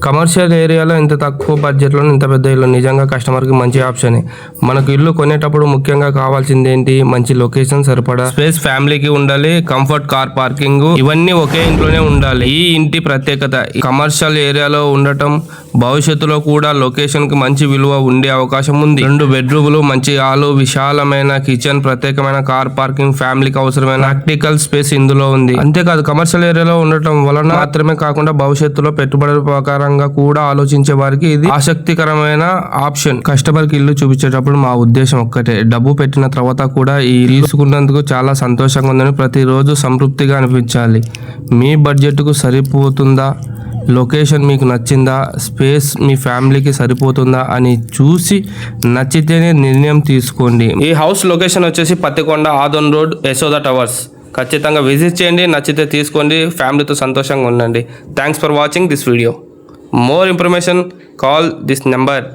Commercial ఏరియాలో ఇంత తక్కువ బడ్జెట్లో ఇంత పెద్ద ఇల్లు నిజంగా కస్టమర్కి మంచి ఆప్షనే. మనకు ఇల్లు కొనేటప్పుడు ముఖ్యంగా కావాల్సింది ఏంటి? మంచి లొకేషన్, సరిపడా స్పేస్, ఫ్యామిలీకి ఉండాలి, కంఫర్ట్, కార్ పార్కింగ్, ఇవన్నీ ఒకే ఇంట్లోనే ఉండాలి. ఈ ఇంటి ప్రత్యేకత కమర్షియల్ ఏరియాలో ఉండటం. భవిష్యత్తులో కూడా లొకేషన్ కి మంచి విలువ ఉండే అవకాశం ఉంది. 2 బెడ్రూములు, మంచి హాలు, విశాలమైన కిచెన్, ప్రత్యేకమైన కార్ పార్కింగ్, ఫ్యామిలీకి అవసరమైన ప్రాక్టికల్ స్పేస్ ఇందులో ఉంది. అంతేకాదు కమర్షియల్ ఏరియాలో ఉండటం వలన మాత్రమే కాకుండా భవిష్యత్తులో పెట్టుబడుల ప్రకారంగా కూడా ఆలోచించే వారికి ఇది ఆసక్తికరమైన ఆప్షన్. కస్టమర్ కి ఇల్లు చూపించేటప్పుడు మా ఉద్దేశం ఒక్కటే, డబ్బు పెట్టిన తర్వాత కూడా ఈ ఇల్లు తీసుకున్నందుకు చాలా సంతోషంగా ఉందని, ప్రతిరోజు సంతృప్తిగా అనిపించాలి. మీ బడ్జెట్ కు సరిపోతుందా, లొకేషన్ మీకు నచ్చిందా, స్పేస్ మీ ఫ్యామిలీకి సరిపోతుందా అని చూసి నచ్చితేనే నిర్ణయం తీసుకోండి. ఈ హౌస్ లొకేషన్ వచ్చేసి పత్తికొండ, ఆదోన్ రోడ్, యశోద టవర్స్. ఖచ్చితంగా విజిట్ చేయండి, నచ్చితే తీసుకోండి, ఫ్యామిలీతో సంతోషంగా ఉండండి. Thanks for watching this video. More information call this number.